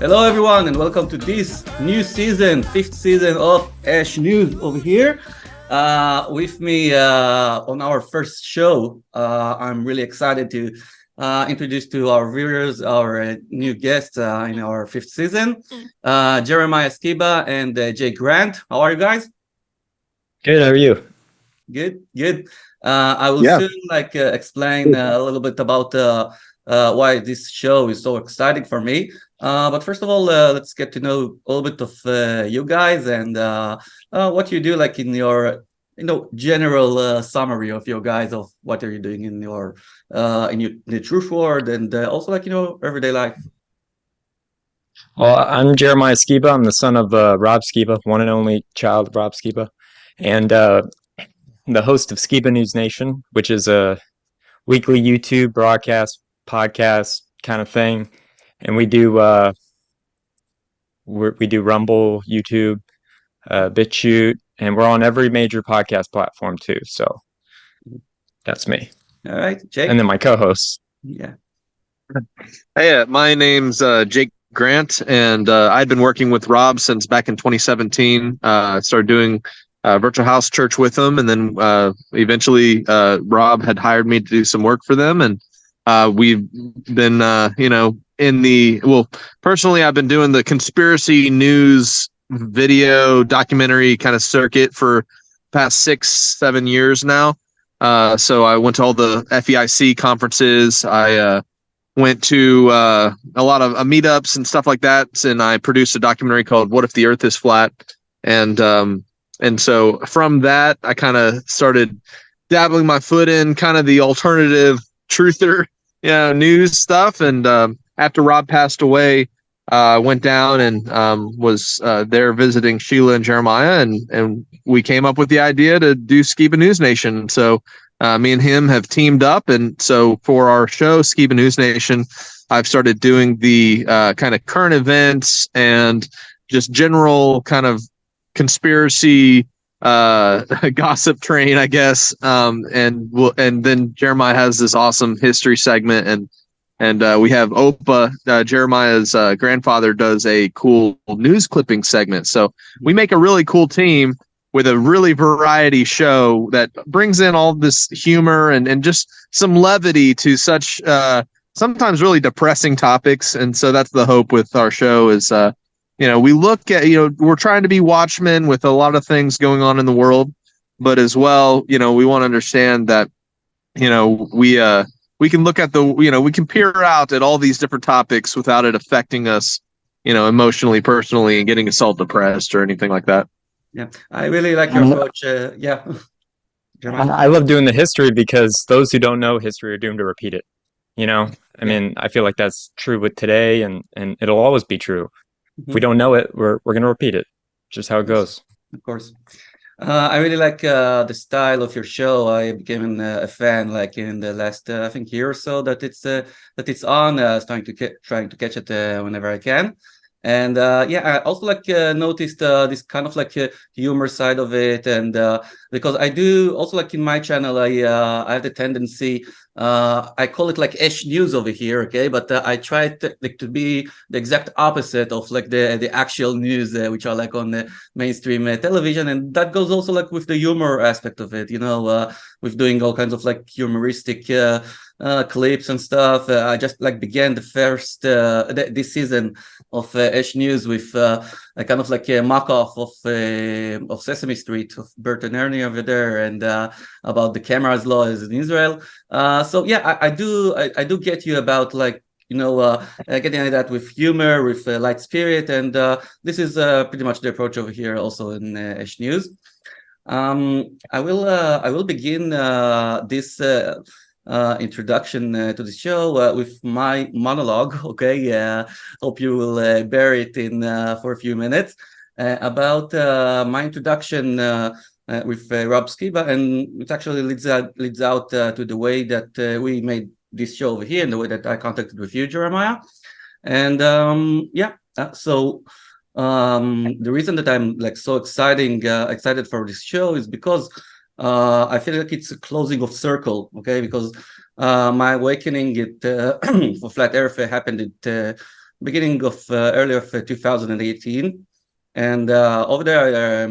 Hello everyone and welcome to this new season, 5th season of Ash News over here. With me on our first show, I'm really excited to introduce to our viewers our new guests in our 5th season, J'remiah, Skiba, and Jake Grant. How are you guys? Good, how are you? Good. I will soon explain a little bit about why this show is so exciting for me. But first of all, let's get to know a little bit of you guys and what you do, like in your, general summary of you guys of what are you doing in your in the truth world and also like everyday life. Well, I'm Jeremiah Skiba. I'm the son of Rob Skiba, one and only child of Rob Skiba, and the host of Skiba News Nation, which is a weekly YouTube broadcast podcast kind of thing. And we do Rumble, YouTube, BitChute, and we're on every major podcast platform too. So that's me. All right, Jake. And then my co-hosts. Yeah. Hey, my name's Jake Grant, and I'd been working with Rob since back in 2017. Started doing virtual house church with him, and then eventually Rob had hired me to do some work for them, and we've been, personally, I've been doing the conspiracy news video documentary kind of circuit for past 6-7 years now. So I went to all the FEIC conferences. I went to a lot of meetups and stuff like that, and I produced a documentary called "What If the Earth Is Flat?" And so from that, I kind of started dabbling my foot in kind of the alternative truther, news stuff. And after Rob passed away, went down and was there visiting Sheila and Jeremiah, and we came up with the idea to do Skiba News Nation. So me and him have teamed up, and so for our show Skiba News Nation, I've started doing the kind of current events and just general kind of conspiracy gossip train, I guess. And then Jeremiah has this awesome history segment, and we have Opa, Jeremiah's grandfather, does a cool news clipping segment. So we make a really cool team with a really variety show that brings in all this humor and just some levity to such sometimes really depressing topics. And so that's the hope with our show is, we look at, we're trying to be watchmen with a lot of things going on in the world, but as well, we want to understand that, we can look at we can peer out at all these different topics without it affecting us, emotionally, personally, and getting us all depressed or anything like that. Yeah, I really like your approach. I love doing the history because those who don't know history are doomed to repeat it. I mean, I feel like that's true with today, and it'll always be true. If we don't know it, we're going to repeat it. Just how it goes. Of course. I really like the style of your show. I became a fan like in the last I think year or so that it's on. Trying to catch it whenever I can. And I also noticed this kind of humor side of it, and because I do also in my channel I have the tendency, I call it Ash News over here, okay? But I try to be the exact opposite of the actual news, which are on the mainstream television, and that goes also with the humor aspect of it, with doing all kinds of humoristic clips and stuff. I just began the first this season of Ash News with a kind of a mock-off of Sesame Street, of Bert and Ernie over there, and about the cameras laws in Israel. I do get you about getting at that with humor, with light spirit, and this is pretty much the approach over here also in Ash News. I will begin this introduction to the show with my monologue. Okay, hope you will bear it in for a few minutes about my introduction with Rob Skiba, and it actually leads out to the way that we made this show over here, and the way that I contacted with you, Jeremiah. And so the reason that I'm so excited for this show is because I feel like it's a closing of circle, okay? Because my awakening for Flat Earth happened beginning of early of 2018, and over there,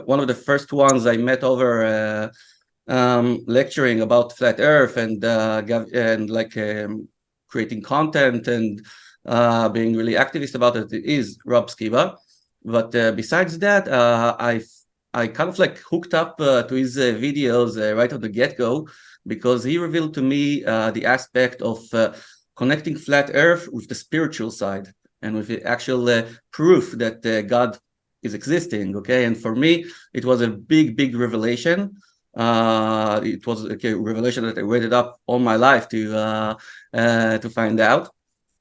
one of the first ones I met over lecturing about flat Earth and creating content and being really activist about it is Rob Skiba. But besides that, I kind of like hooked up to his videos right at the get-go, because he revealed to me the aspect of connecting flat Earth with the spiritual side and with the actual proof that God is existing. Okay, and for me, it was a big revelation. It was a revelation that I waited up all my life to find out.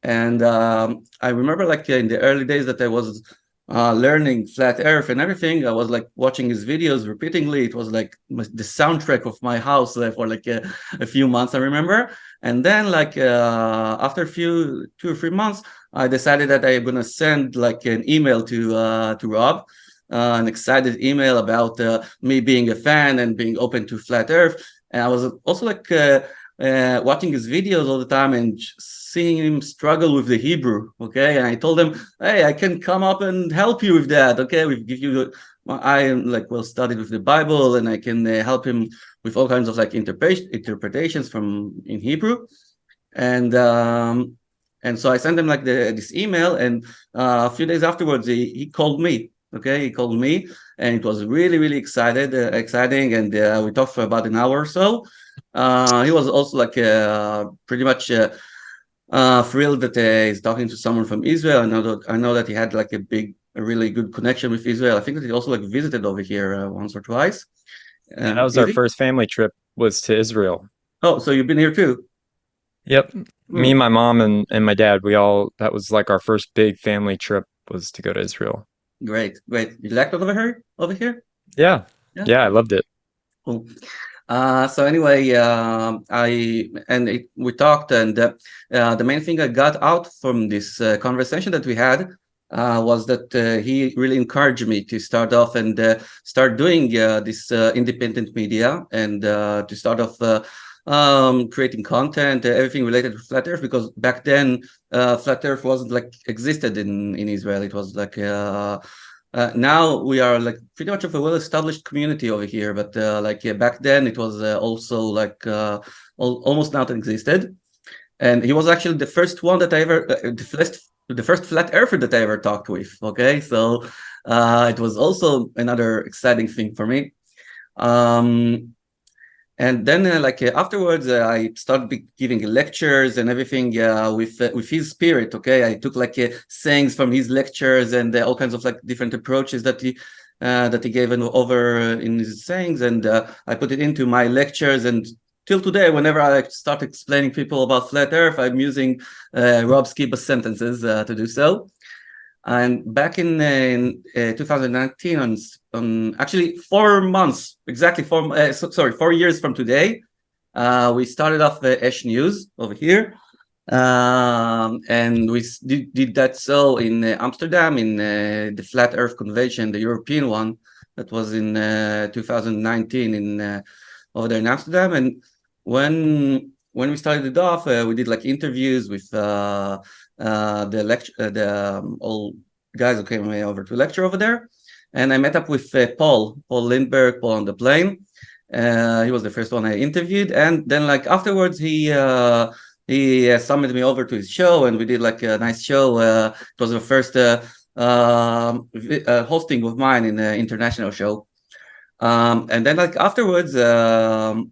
And I remember, like in the early days that I was learning flat Earth and everything, I was like watching his videos repeatedly. It was like the soundtrack of my house for like a few months, I remember. And then like after 2 or 3 months, I decided that I'm gonna send like an email to Rob, an excited email about me being a fan and being open to flat Earth. And I was also like watching his videos all the time and seeing him struggle with the Hebrew. Okay, and I told him, hey, I can come up and help you with that. Okay, we give you. I am like well studied with the Bible, and I can help him with all kinds of like interpretations from in Hebrew. And so I sent him like this email, and a few days afterwards he called me. Okay, he called me, and it was really exciting, and we talked for about an hour or so. He was also like pretty much thrilled that he's talking to someone from Israel. I know that he had like a really good connection with Israel. I think that he also like visited over here once or twice. And that was our first family trip, was to Israel. Oh, so you've been here too? Yep. Me, my mom, and my dad, that was like our first big family trip, was to go to Israel. Great. You liked it over here? Yeah, I loved it. Cool. So anyway, we talked, and the main thing I got out from this conversation that we had was that he really encouraged me to start off and start doing this independent media, and to start off creating content, everything related to flat Earth, because back then flat Earth wasn't like existed in Israel. It was like now we are like pretty much of a well-established community over here, but back then it was also like almost not existed. And he was actually the first one that I ever the first flat earther that I ever talked with. Okay, so it was also another exciting thing for me. And then afterwards, I started giving lectures and everything with his spirit. Okay, I took like sayings from his lectures and all kinds of like different approaches that he gave over in his sayings, and I put it into my lectures. And till today, whenever I start explaining people about flat Earth, I'm using Rob Skiba's sentences to do so. And back in 2019, on actually 4 months, exactly 4 years from today, we started off Ash News over here. And we did that so in Amsterdam, in the Flat Earth Convention, the European one, that was in 2019 in over there in Amsterdam. And when we started it off, we did like interviews with all guys who came over to lecture over there. And I met up with Paul Lindbergh, Paul on the plane. He was the first one I interviewed, and then like afterwards he summoned me over to his show, and we did like a nice show. It was the first hosting of mine in an international show. And then like afterwards, when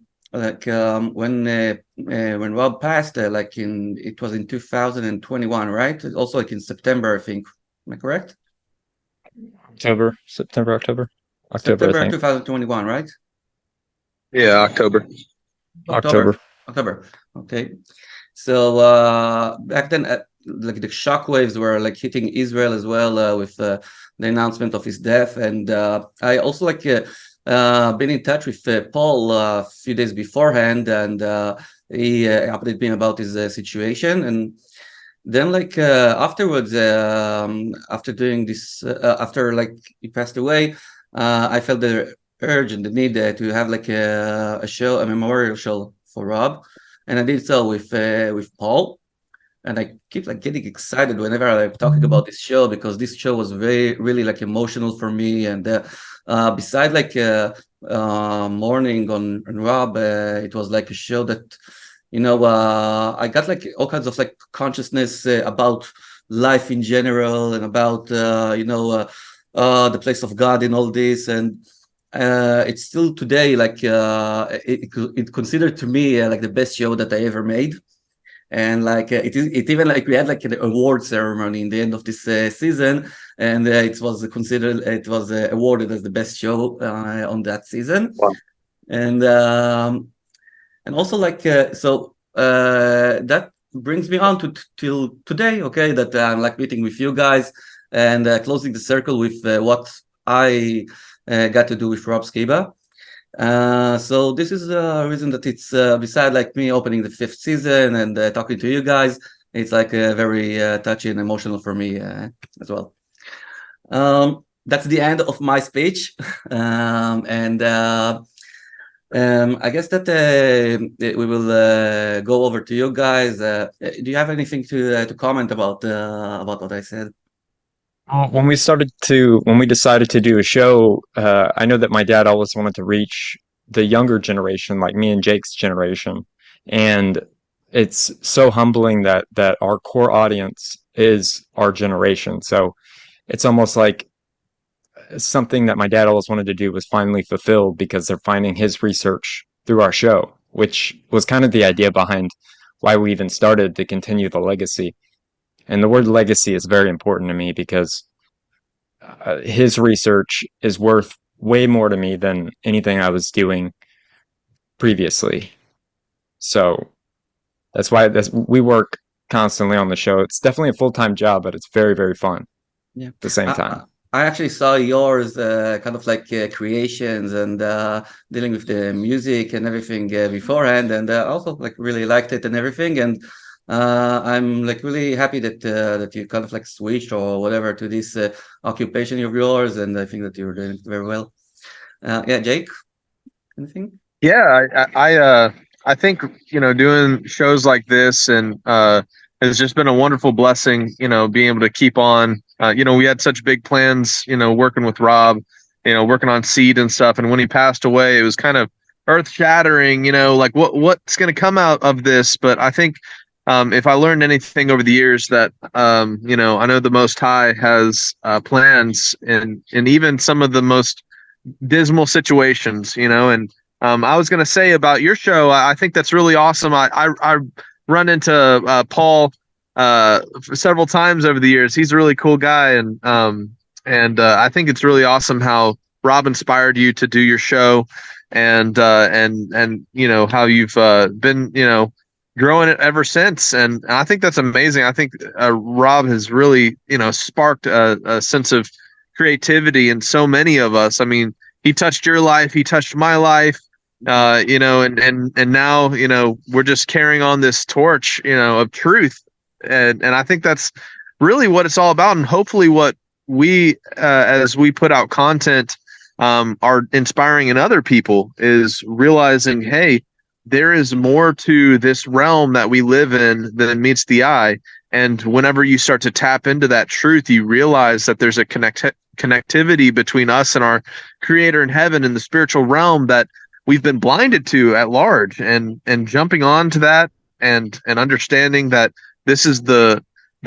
Rob passed, it was in 2021, right? Also like in September, I think. Am I correct? September, October, I think. 2021, right? Yeah, October. Okay. So back then, like the shockwaves were like hitting Israel as well with the announcement of his death, and I also like been in touch with Paul a few days beforehand, and he updated me about his situation. And then like afterwards, after doing this, after like he passed away, I felt the urge and the need to have like a memorial show for Rob, and I did so with Paul. and I keep like getting excited whenever I'm talking about this show, because this show was really like emotional for me. And beside like Morning on Rob, it was like a show that, I got like all kinds of like consciousness about life in general, and about the place of God in all this. And it's still today like it considered to me like the best show that I ever made. And like it even like we had like an award ceremony in the end of this season, and it was awarded as the best show on that season. Wow. And also like that brings me on to till today, okay, that I'm like meeting with you guys and closing the circle with what I got to do with Rob Skiba. So this is a reason that it's beside like me opening the 5th season and talking to you guys, it's like very touchy and emotional for me as well. That's the end of my speech. And I guess that we will go over to you guys. Do you have anything to comment about what I said? When we decided to do a show, I know that my dad always wanted to reach the younger generation, like me and Jake's generation. And it's so humbling that our core audience is our generation. So it's almost like something that my dad always wanted to do was finally fulfilled, because they're finding his research through our show, which was kind of the idea behind why we even started to continue the legacy. And the word legacy is very important to me, because his research is worth way more to me than anything I was doing previously. So that's why we work constantly on the show. It's definitely a full-time job, but it's very, very fun at the same time. I actually saw yours kind of like creations and dealing with the music and everything beforehand, and also like really liked it and everything. And I'm like really happy that you kind of like switched or whatever to this occupation of yours, and I think that you're doing it very well. Yeah, Jake, anything? Yeah, I think doing shows like this and has just been a wonderful blessing. Being able to keep on. We had such big plans. Working with Rob. Working on Seed and stuff. And when he passed away, it was kind of earth shattering. Like what's going to come out of this? But I think if I learned anything over the years, that I know the Most High has plans in even some of the most dismal situations. And I was going to say about your show, I think that's really awesome. I run into Paul several times over the years. He's a really cool guy, and I think it's really awesome how Rob inspired you to do your show, and how you've been growing it ever since. And I think that's amazing. I think Rob has really sparked a sense of creativity in so many of us. I mean, he touched your life, he touched my life. And now we're just carrying on this torch of truth, and I think that's really what it's all about. And hopefully what we as we put out content are inspiring in other people is realizing, hey, there is more to this realm that we live in than meets the eye. And whenever you start to tap into that truth, you realize that there's a connectivity between us and our creator in heaven, in the spiritual realm, that we've been blinded to at large. And jumping on to that and understanding that this is the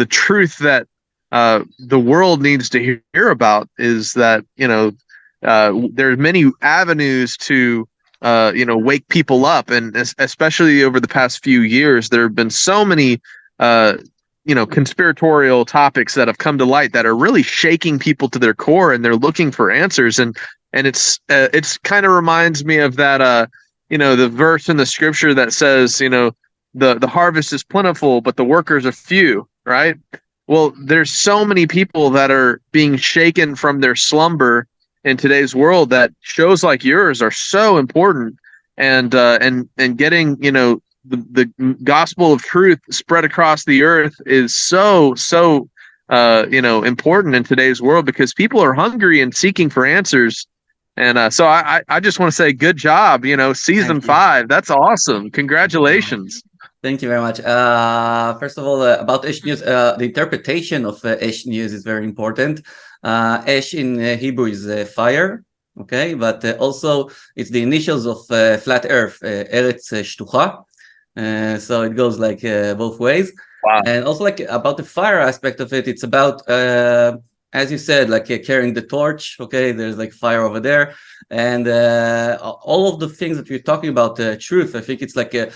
truth that the world needs to hear about, is that there's many avenues to wake people up. And especially over the past few years, there have been so many conspiratorial topics that have come to light that are really shaking people to their core, and they're looking for answers. And it's kind of reminds me of that the verse in the scripture that says the harvest is plentiful, but the workers are few, right? Well, there's so many people that are being shaken from their slumber in today's world, that shows like yours are so important, and getting the gospel of truth spread across the earth is so important in today's world, because people are hungry and seeking for answers. And so I just want to say good job, season 5. That's awesome. Congratulations. Thank you very much. First of all, about Esh News, the interpretation of Esh News is very important. Esh in Hebrew is fire, okay? But also it's the initials of flat earth, Eretz Shtucha. So it goes like both ways. Wow. And also like about the fire aspect of it, it's about, as you said, like carrying the torch, okay? There's like fire over there. And all of the things that we're talking about, truth, I think it's like a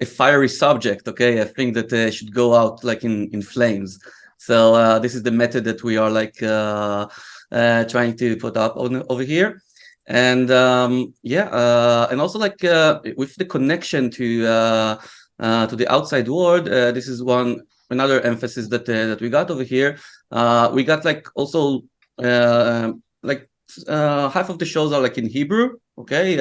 fiery subject, okay? I think that should go out like in flames. So this is the method that we are like trying to put up over here. And and also like with the connection to the outside world, this is another emphasis that we got over here. We got like also like half of the shows are like in Hebrew, okay,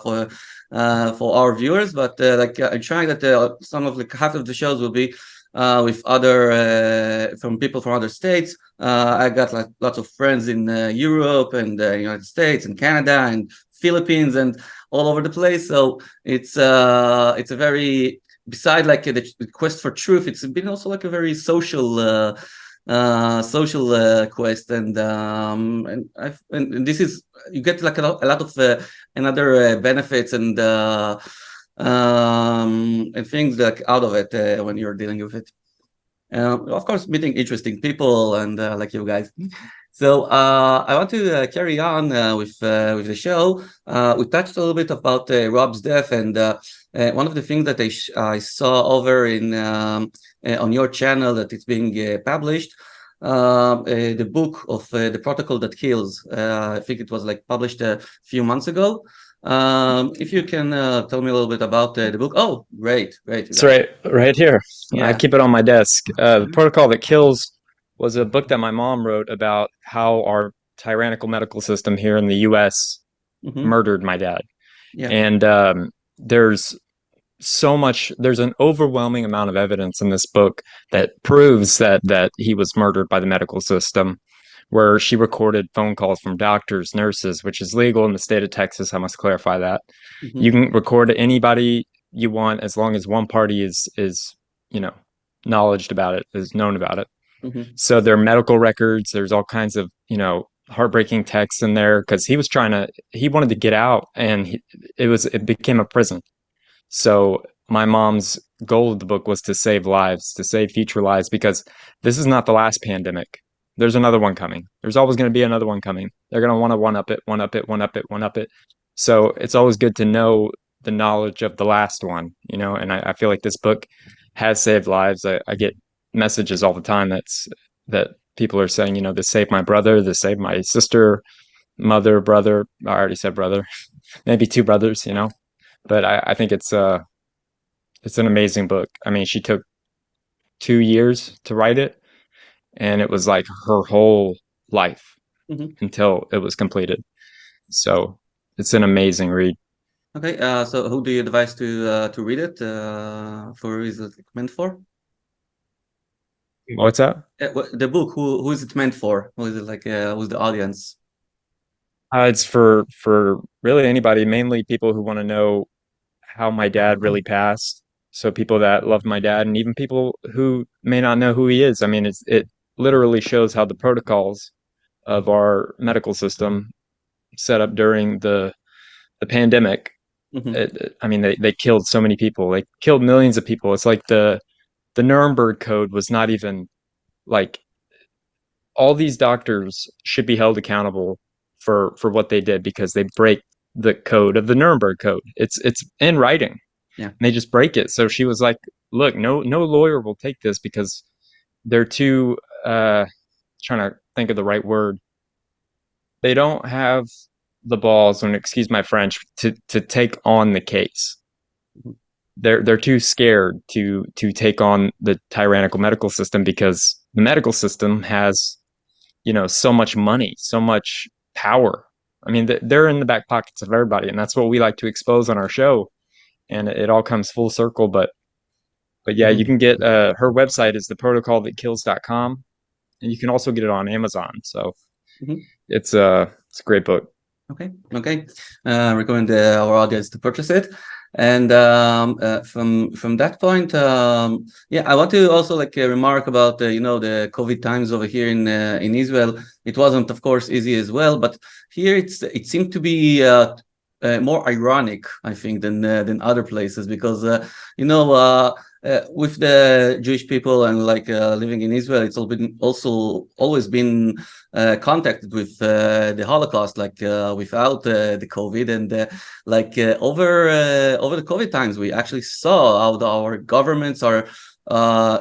for our viewers, but like I'm trying that some of like half of the shows will be with other from people from other states. I got like lots of friends in Europe and United States and Canada and Philippines and all over the place. So it's a very, beside like the quest for truth, it's been also like a very social quest, and this is, you get like a lot of another benefits and things like out of it when you're dealing with it. Of course, meeting interesting people and like you guys. So I want to carry on with the show. We touched a little bit about Rob's death, and one of the things that I saw over in on your channel that it's being published, the book of the protocol that kills. I think it was like published a few months ago. If you can tell me a little bit about the book. Oh, great. It's right here. Yeah. I keep it on my desk. The Protocol That Kills was a book that my mom wrote about how our tyrannical medical system here in the U.S. murdered my dad. Yeah. And there's an overwhelming amount of evidence in this book that proves that he was murdered by the medical system, where she recorded phone calls from doctors, nurses, which is legal in the state of Texas. I must clarify that. You can record anybody you want as long as one party is knowledge about it, is known about it. So there are medical records. There's all kinds of heartbreaking texts in there, because he wanted to get out, and it became a prison. So my mom's goal of the book was to save lives, to save future lives, because this is not the last pandemic. There's another one coming. There's always going to be another one coming. They're going to want to one up it. So it's always good to know the knowledge of the last one, and I feel like this book has saved lives. I get messages all the time that people are saying, this saved my brother, this saved my sister, mother, brother. I already said brother, maybe two brothers, but I think it's an amazing book. I mean, she took 2 years to write it, and it was like her whole life until it was completed. So it's an amazing read. Okay, so who do you advise to read it? For who is it meant for? What's that? The book, who is it meant for? Who is it like? Who's the audience? It's for really anybody, mainly people who want to know how my dad really passed. So people that love my dad, and even people who may not know who he is. I mean, it literally shows how the protocols of our medical system set up during the pandemic. I mean, they killed so many people. They killed millions of people. It's like the Nuremberg Code was not even like, all these doctors should be held accountable for what they did, because they break the code of the Nuremberg Code. It's in writing. Yeah. And they just break it. So she was like, look, no lawyer will take this, because they're too trying to think of the right word. They don't have the balls, and excuse my French, to take on the case. They're too scared to take on the tyrannical medical system, because the medical system has so much money, so much power. I mean, they're in the back pockets of everybody, and that's what we like to expose on our show. And it all comes full circle. But yeah, you can get her website is theprotocolthatkills.com, and you can also get it on Amazon. So it's a great book. Okay. Recommend our audience to purchase it. And from that point, yeah, I want to also like remark about the COVID times over here in Israel. It wasn't, of course, easy as well, but here it seemed to be more ironic, I think, than other places, because with the Jewish people and like living in Israel, it's always been contacted with the Holocaust, like without the COVID, and over the COVID times, we actually saw how our governments are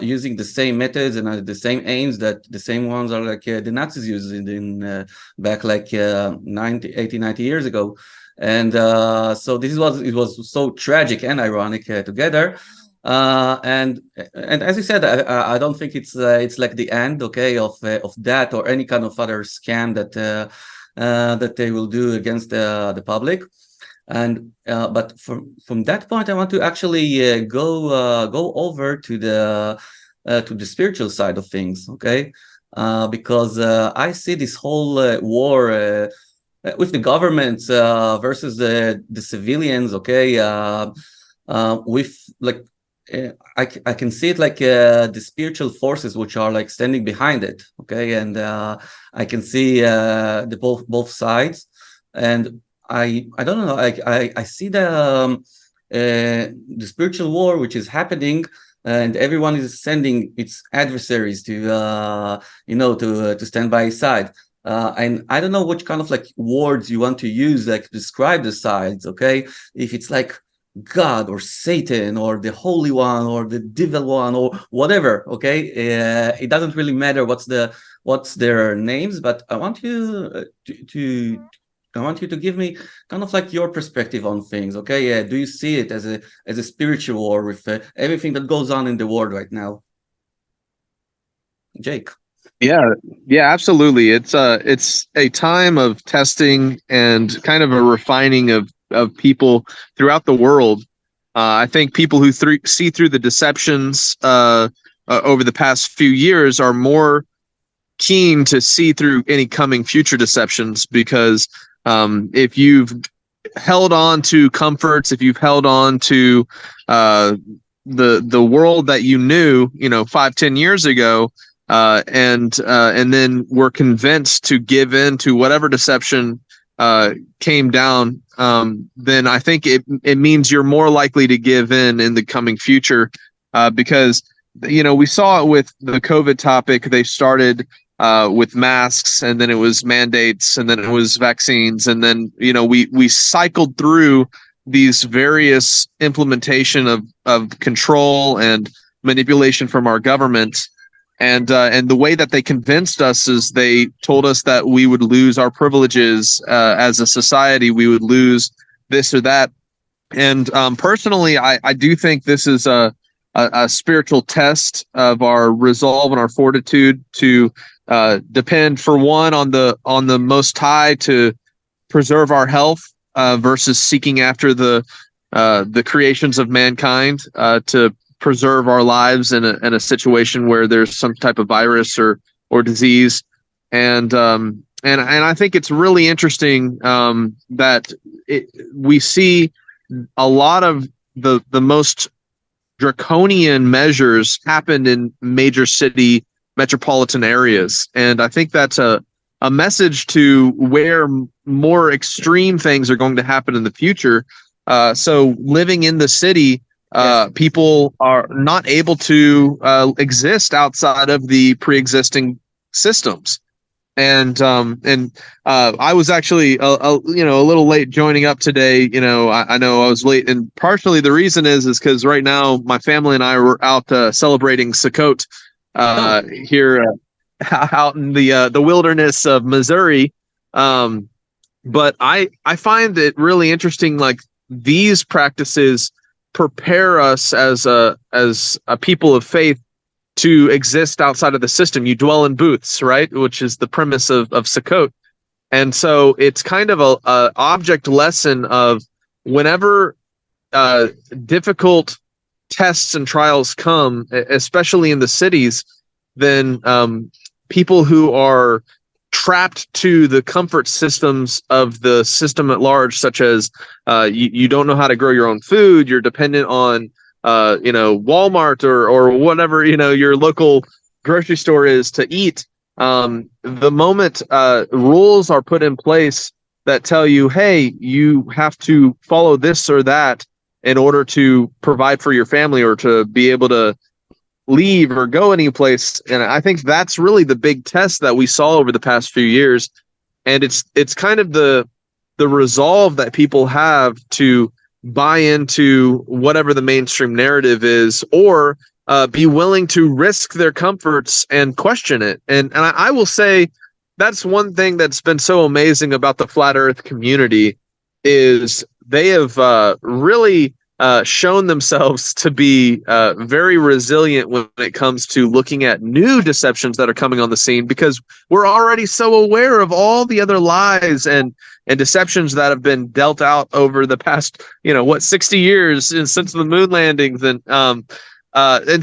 using the same methods and the same aims, that the same ones are like the Nazis used in back like 90 years ago. And so it was so tragic and ironic together. And as you said, I don't think it's like the end, okay, of that or any kind of other scam that they will do against the public. And but from that point, I want to actually go over to the spiritual side of things, okay, because I see this whole war with the governments versus the civilians, okay, with like. I can see it like the spiritual forces which are like standing behind it, okay, and I can see the both sides, and I don't know, I see the spiritual war which is happening, and everyone is sending its adversaries to to stand by his side. And I don't know which kind of like words you want to use like to describe the sides, okay? If it's like God or Satan or the Holy One or the Devil One or whatever, okay? It doesn't really matter what's their names, but I want you to give me kind of like your perspective on things, okay? Yeah, do you see it as a spiritual war with everything that goes on in the world right now? Jake. Yeah, absolutely. It's a time of testing and kind of a refining of people throughout the world. I think people who see through the deceptions over the past few years are more keen to see through any coming future deceptions, because if you've held on to comforts, if you've held on to the world that you knew, 5-10 years ago, and then were convinced to give in to whatever deception came down, then I think it means you're more likely to give in the coming future, because we saw it with the COVID topic. They started with masks, and then it was mandates, and then it was vaccines, and then we cycled through these various implementation of control and manipulation from our government. And the way that they convinced us is they told us that we would lose our privileges as a society. We would lose this or that. And personally, I do think this is a spiritual test of our resolve and our fortitude to depend, for one, on the Most High to preserve our health versus seeking after the creations of mankind to preserve our lives in a situation where there's some type of virus or disease. And I think it's really interesting that we see a lot of the most draconian measures happen in major city metropolitan areas. And I think that's a message to where more extreme things are going to happen in the future. So living in the city, people are not able to exist outside of the pre-existing systems. And I was actually a little late joining up today. I know I was late, and partially the reason is because right now my family and I were out celebrating Sukkot here out in the wilderness of Missouri. But I find it really interesting, like these practices prepare us as a people of faith to exist outside of the system. You dwell in booths, right? Which is the premise of Sukkot. And so it's kind of a object lesson of whenever difficult tests and trials come, especially in the cities, then people who are trapped to the comfort systems of the system at large, such as you don't know how to grow your own food. You're dependent on Walmart or whatever your local grocery store is to eat. The moment rules are put in place that tell you, hey, you have to follow this or that in order to provide for your family or to be able to leave or go any place. And I think that's really the big test that we saw over the past few years. And it's kind of the resolve that people have to buy into whatever the mainstream narrative is, or be willing to risk their comforts and question it. And I will say that's one thing that's been so amazing about the Flat Earth community is they have really shown themselves to be very resilient when it comes to looking at new deceptions that are coming on the scene, because we're already so aware of all the other lies and deceptions that have been dealt out over the past 60 years since the moon landings, and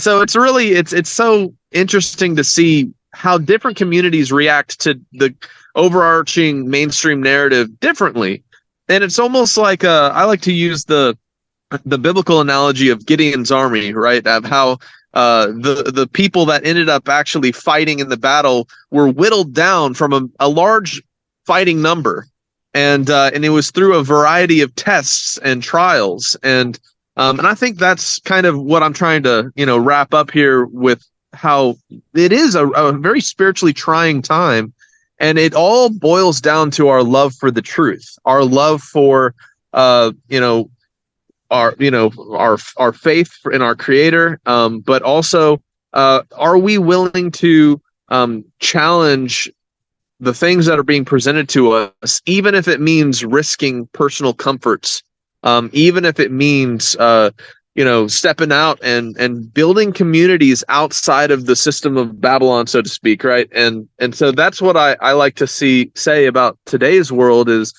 so it's really it's so interesting to see how different communities react to the overarching mainstream narrative differently. And it's almost like I like to use the biblical analogy of Gideon's army, right? Of how the people that ended up actually fighting in the battle were whittled down from a large fighting number, and it was through a variety of tests and trials, and I think that's kind of what I'm trying to wrap up here with, how it is a very spiritually trying time, and it all boils down to our love for the truth, our love for our faith in our Creator, but also are we willing to challenge the things that are being presented to us, even if it means risking personal comforts, even if it means stepping out and building communities outside of the system of Babylon, so to speak, right? And so that's what I like to say about today's world is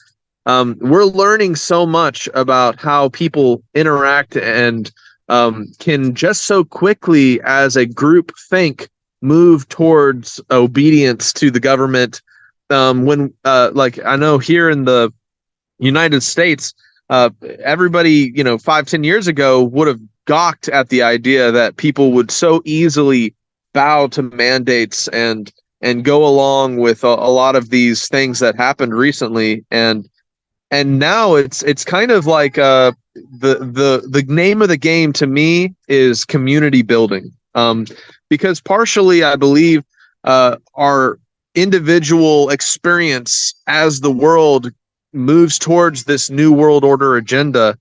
we're learning so much about how people interact and can just so quickly as a group think move towards obedience to the government. When I know here in the United States, everybody 5-10 years ago would have gawked at the idea that people would so easily bow to mandates and go along with a lot of these things that happened recently, and now it's kind of like the name of the game to me is community building, because partially I believe our individual experience as the world moves towards this new world order agenda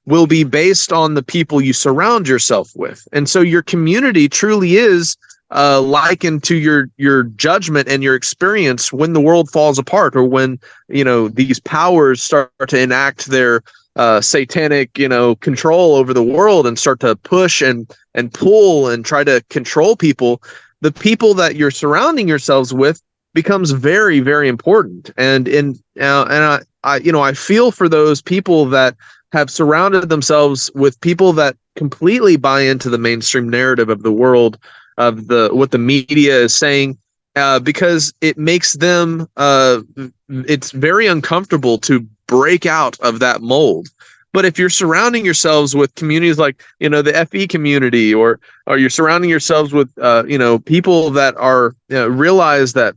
will be based on the people you surround yourself with. And so your community truly is likened to your judgment and your experience when the world falls apart, or when these powers start to enact their satanic control over the world and start to push and pull and try to control people. The people that you're surrounding yourselves with becomes very, very important. And I feel for those people that have surrounded themselves with people that completely buy into the mainstream narrative of the world, of what the media is saying, because it makes them it's very uncomfortable to break out of that mold. But if you're surrounding yourselves with communities like the FE community, or you're surrounding yourselves with people that are realize that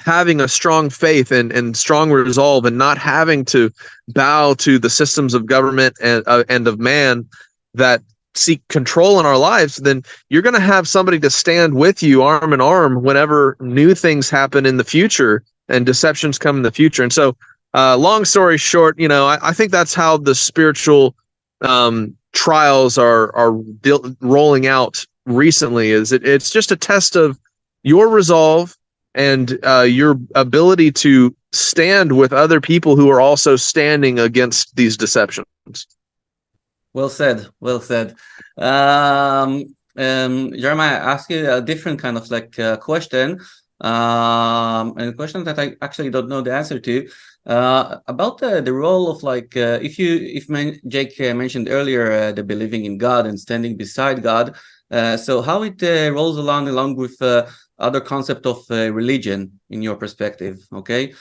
having a strong faith and strong resolve, and not having to bow to the systems of government and of man that seek control in our lives, then you're going to have somebody to stand with you arm in arm whenever new things happen in the future and deceptions come in the future. And so long story short, I think that's how the spiritual trials are rolling out recently. It's just a test of your resolve and your ability to stand with other people who are also standing against these deceptions. Well said. Well said. Jeremiah, I ask you a different kind of question, and a question that I actually don't know the answer to, about the role of Jake mentioned earlier the believing in God and standing beside God. So how it rolls along with other concept of religion in your perspective? Okay,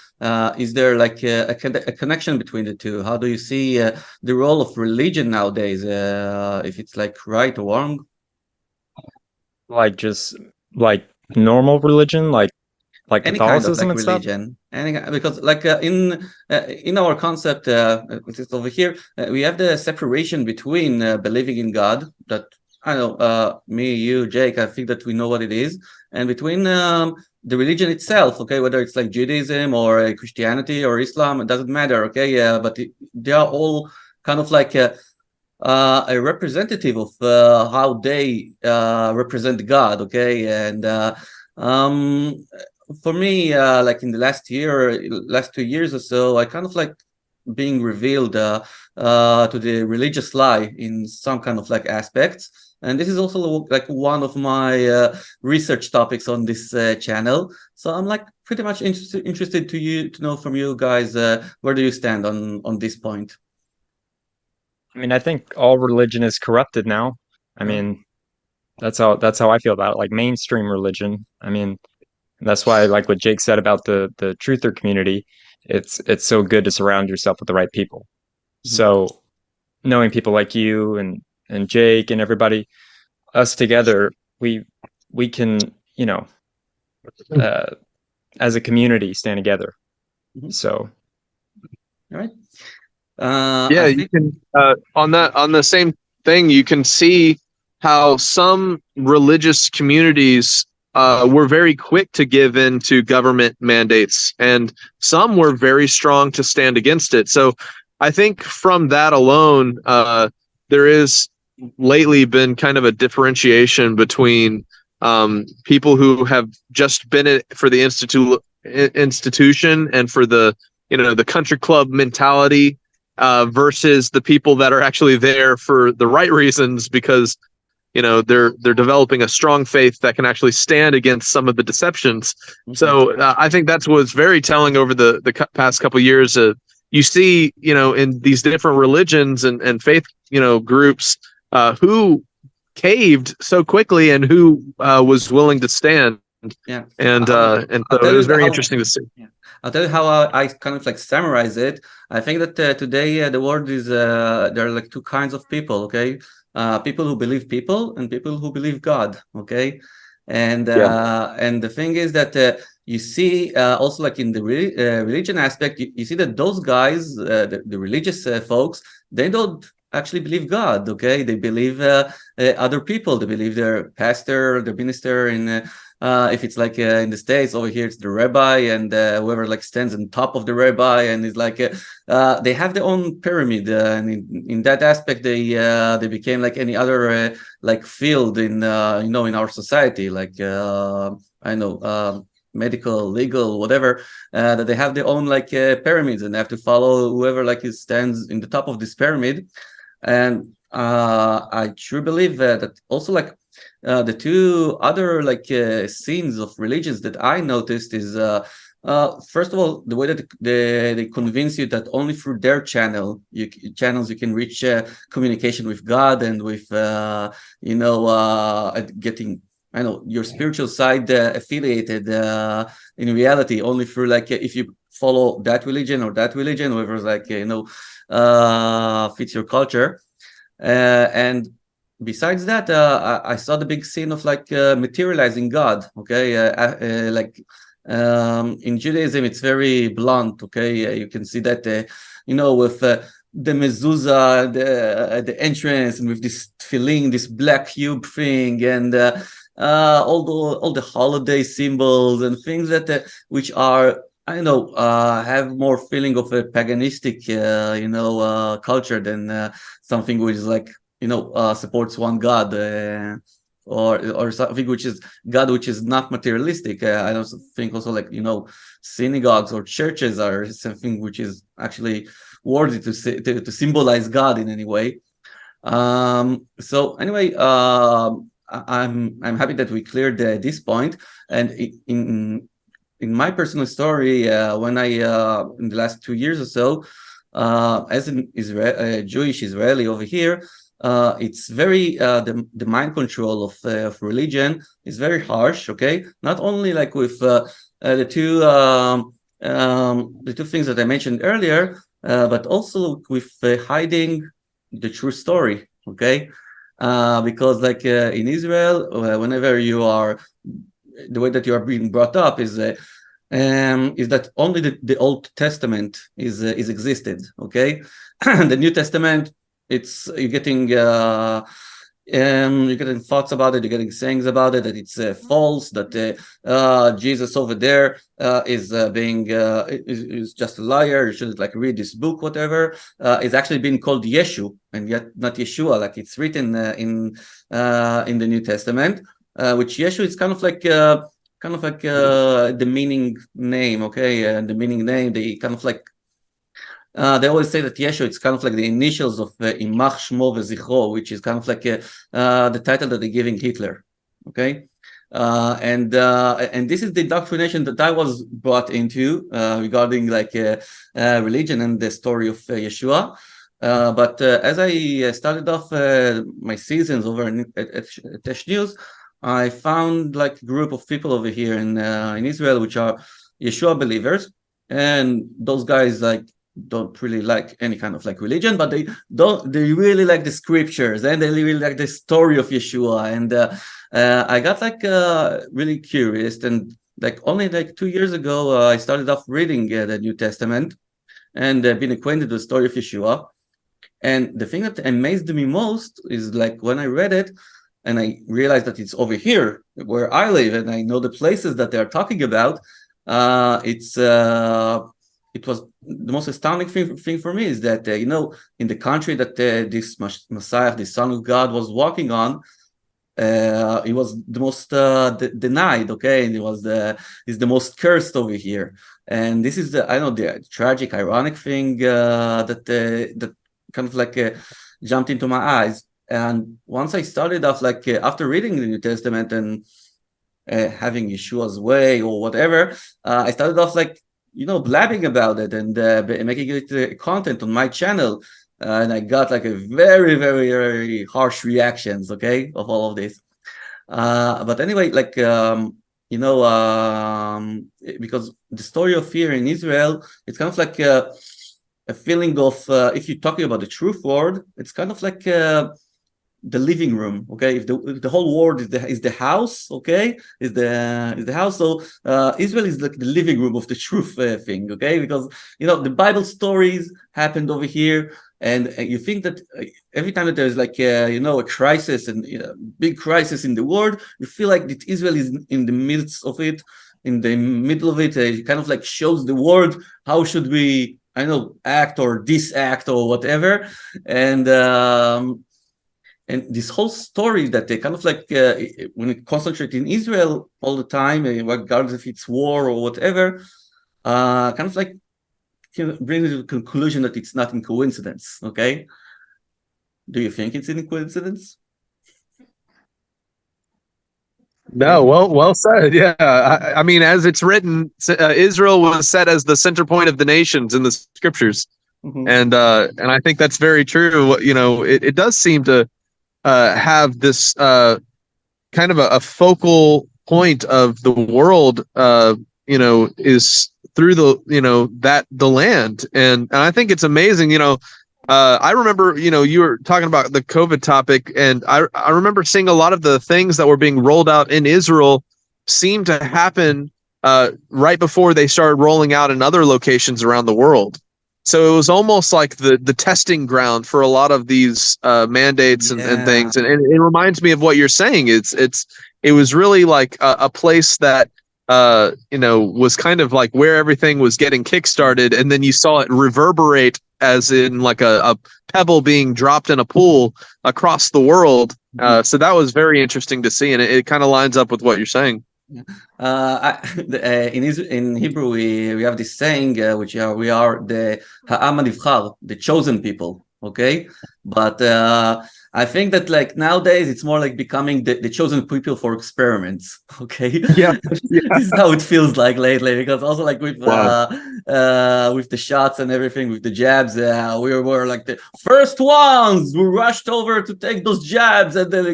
is there like a connection between the two? How do you see the role of religion nowadays? If it's like right or wrong? Like just like normal religion, like Any kind of Catholicism like and stuff. religion, because like in our concept, which is over here, we have the separation between believing in God, that I know, me, you, Jake, I think that we know what it is, and between the religion itself, okay, whether it's like Judaism or Christianity or Islam, it doesn't matter, okay, but they are all kind of like a representative of how they represent God, okay, and um, for me, like in the last 2 years or so, I kind of like being revealed to the religious lie in some kind of like aspects. And this is also like one of my research topics on this channel. So I'm like pretty much interested to know from you guys, where do you stand on this point? I mean, I think all religion is corrupted now. I mean, that's how I feel about it. Like mainstream religion. I mean, that's why, like what Jake said about the truther community, it's so good to surround yourself with the right people. So knowing people like you and Jake and everybody, us together, we can, uh, as a community, stand together. So All right. Yeah, I you think can on the same thing, you can see how some religious communities were very quick to give in to government mandates, and some were very strong to stand against it. So I think from that alone, there is lately been kind of a differentiation between people who have just been it for the institution and for the the country club mentality, versus the people that are actually there for the right reasons, because they're developing a strong faith that can actually stand against some of the deceptions. So I think that's what's very telling over the past couple of years. You see, in these different religions and faith, groups, who caved so quickly and who was willing to stand. Yeah. And I'll so tell it you was very how. interesting to see. Yeah. I'll tell you how I kind of like summarize it. I think that today the world is there are like two kinds of people. Okay, people who believe people and people who believe God. Okay, and the thing is that you see also like in the religion aspect, you see that those guys, the religious folks, they don't actually believe God. Okay, they believe other people. They believe their pastor, their minister, in if it's like in the States over here, it's the rabbi, and whoever like stands on top of the rabbi, and is like they have their own pyramid, and in that aspect, they became like any other like field in in our society, like I know. Medical, legal, whatever, that they have their own like pyramids, and they have to follow whoever like stands in the top of this pyramid. And I truly believe that also like the two other like scenes of religions that I noticed is first of all, the way that they convince you that only through their channels you can reach communication with God and with getting your spiritual side affiliated in reality only through like if you follow that religion or that religion, whoever's like fits your culture. And besides that, I saw the big scene of like materializing God. Okay, like in Judaism, it's very blunt. Okay, you can see that with the mezuzah, the entrance, and with this tefillin, this black cube thing, and all the holiday symbols and things that which are have more feeling of a paganistic culture than something which is like supports one God, or something which is God which is not materialistic. I don't think also like synagogues or churches are something which is actually worthy to symbolize God in any way. So anyway, I'm happy that we cleared this point. And in my personal story, when I in the last 2 years or so, as an Jewish Israeli over here, it's very the mind control of religion is very harsh. Okay, not only like with the two things that I mentioned earlier, but also with hiding the true story. Okay, because like in Israel, whenever you are, the way that you are being brought up is that only the Old Testament is existed. Okay, the New Testament, it's you're getting thoughts about it, you're getting sayings about it, that it's false, that Jesus over there is just a liar, you shouldn't like read this book, whatever. It's actually being called Yeshu, and yet not Yeshua, like it's written in the New Testament, which Yeshu is kind of like the meaning name. Okay, the meaning name, they kind of like they always say that Yeshu, it's kind of like the initials of Imach Shmo Vezichro, which is kind of like the title that they're giving Hitler. Okay, and this is the indoctrination that I was brought into regarding like religion and the story of Yeshua. But as I started off my seasons over at Tesh News, I found like a group of people over here in Israel which are Yeshua believers, and those guys like don't really like any kind of like religion, but they really like the scriptures, and they really like the story of Yeshua. And I got like really curious, and like only like 2 years ago I started off reading the New Testament and been acquainted with the story of Yeshua. And the thing that amazed me most is like when I read it and I realized that it's over here where I live, and I know the places that they are talking about. It was the most astounding thing for me is that, in the country that this Messiah, the Son of God, was walking on, he was the most denied, okay? And he's the most cursed over here. And this is the tragic, ironic thing that kind of like jumped into my eyes. And once I started off, like after reading the New Testament and having Yeshua's way or whatever, I started off like, blabbing about it and making it content on my channel. And I got like a very, very, very harsh reactions, okay, of all of this. But anyway, like, because the story of fear in Israel, it's kind of like a feeling of, if you're talking about the truth word, it's kind of like the living room. Okay, if the whole world is the house, okay, is the house. So Israel is like the living room of the truth thing. Okay, because the Bible stories happened over here, and you think that every time that there's like a crisis and big crisis in the world, you feel like that Israel is in the midst of it, in the middle of it. It kind of like shows the world how should we act or disact or whatever. And this whole story that they kind of like, when it concentrates in Israel all the time, regardless if it's war or whatever, kind of like brings to the conclusion that it's not in coincidence, okay? Do you think it's in coincidence? No, well said. Yeah, I mean, as it's written, Israel was set as the center point of the nations in the scriptures, and I think that's very true. It does seem to have this kind of a focal point of the world, is through the land, and I think it's amazing. I remember, you were talking about the COVID topic, and I remember seeing a lot of the things that were being rolled out in Israel seem to happen right before they started rolling out in other locations around the world. So it was almost like the testing ground for a lot of these mandates and things. And it reminds me of what you're saying. It was really like a place that was kind of like where everything was getting kickstarted, and then you saw it reverberate as in like a pebble being dropped in a pool across the world. So that was very interesting to see, and it kind of lines up with what you're saying. In Hebrew, we have this saying, which we are the Ha'am HaNivchar, the chosen people. Okay, but I think that like nowadays it's more like becoming the chosen people for experiments. Okay, yeah. This is how it feels like lately, because also like with with the shots and everything, with the jabs. We were like the first ones. We rushed over to take those jabs, and then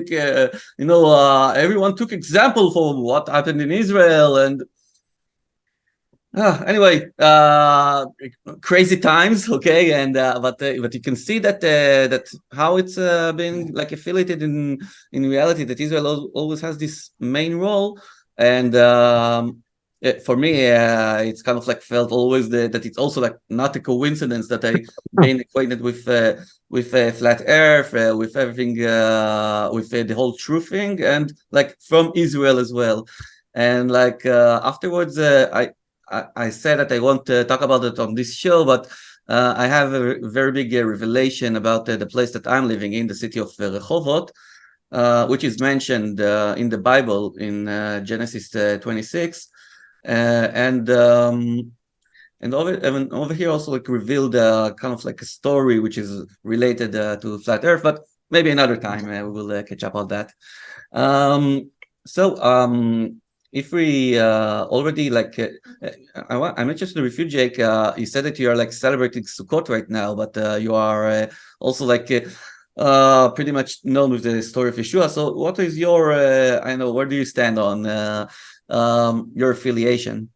everyone took example for what happened in Israel. And anyway, crazy times, okay, and but you can see that how it's been like affiliated in reality, that Israel always has this main role, and for me, it's kind of like felt always that it's also like not a coincidence that I been acquainted with flat Earth, with everything, with the whole truth thing, and like from Israel as well, and like afterwards, I said that I want to talk about it on this show, but I have a very big revelation about the place that I'm living in, the city of Rehovot, which is mentioned in the Bible in Genesis 26, and over here also like revealed kind of like a story which is related to flat Earth, but maybe another time we will catch up on that. If we already like, I'm interested with you, Jake. You said that you are like celebrating Sukkot right now, but you are also like pretty much known with the story of Yeshua. So, what is your, where do you stand on your affiliation?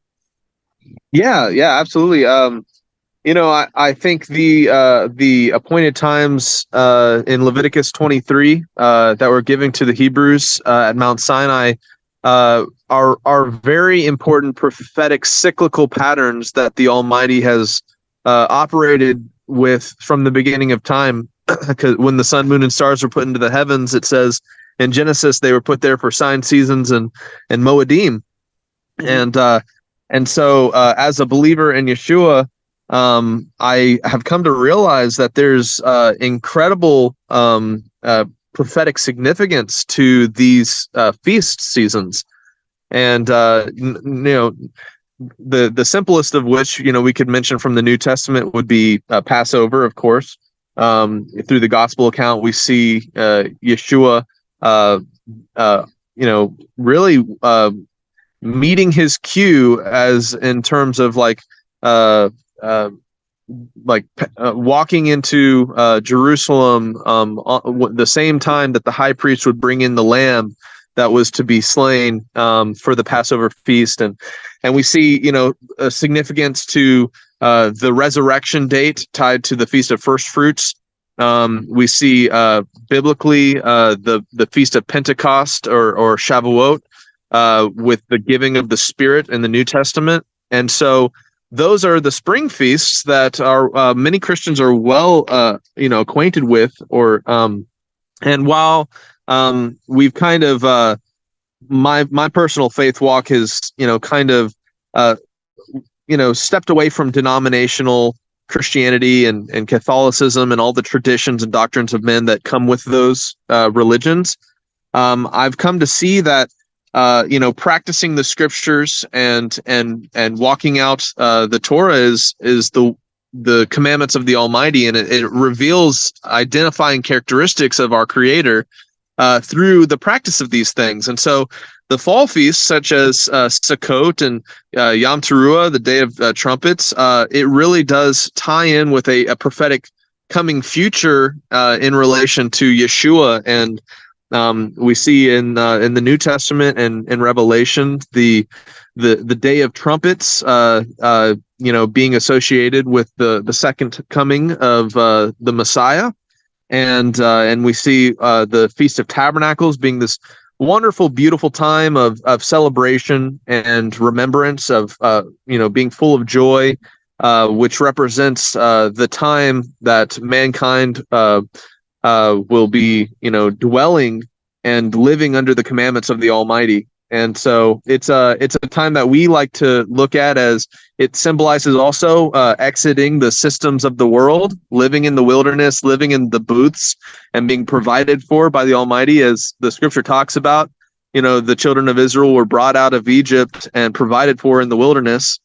Yeah, absolutely. I think the appointed times in Leviticus 23 that were given to the Hebrews at Mount Sinai are very important prophetic cyclical patterns that the Almighty has operated with from the beginning of time. Because when the sun, moon, and stars were put into the heavens, it says in Genesis they were put there for sign seasons and Moedim. And so as a believer in Yeshua, I have come to realize that there's incredible prophetic significance to these feast seasons, and the simplest of which we could mention from the New Testament would be Passover, of course. Through the gospel account, we see Yeshua really meeting his cue as in terms of walking into Jerusalem the same time that the high priest would bring in the lamb that was to be slain for the Passover feast, and we see a significance to the resurrection date tied to the Feast of First Fruits. We see biblically the Feast of Pentecost or Shavuot with the giving of the Spirit in the New Testament, and so those are the spring feasts that are many Christians are well acquainted with, and while we've kind of my personal faith walk has stepped away from denominational Christianity and Catholicism and all the traditions and doctrines of men that come with those religions. I've come to see that practicing the scriptures and walking out the Torah is the commandments of the Almighty, and it reveals identifying characteristics of our Creator through the practice of these things. And so the fall feasts, such as Sukkot and Yom Teruah, the Day of Trumpets, it really does tie in with a prophetic coming future in relation to Yeshua. And we see in the New Testament and in Revelation the Day of Trumpets being associated with the second coming of the Messiah, and we see the Feast of Tabernacles being this wonderful, beautiful time of celebration and remembrance of being full of joy, which represents the time that mankind will be dwelling and living under the commandments of the Almighty. And so it's a time that we like to look at as it symbolizes also exiting the systems of the world, living in the wilderness, living in the booths, and being provided for by the Almighty, as the scripture talks about. The children of Israel were brought out of Egypt and provided for in the wilderness.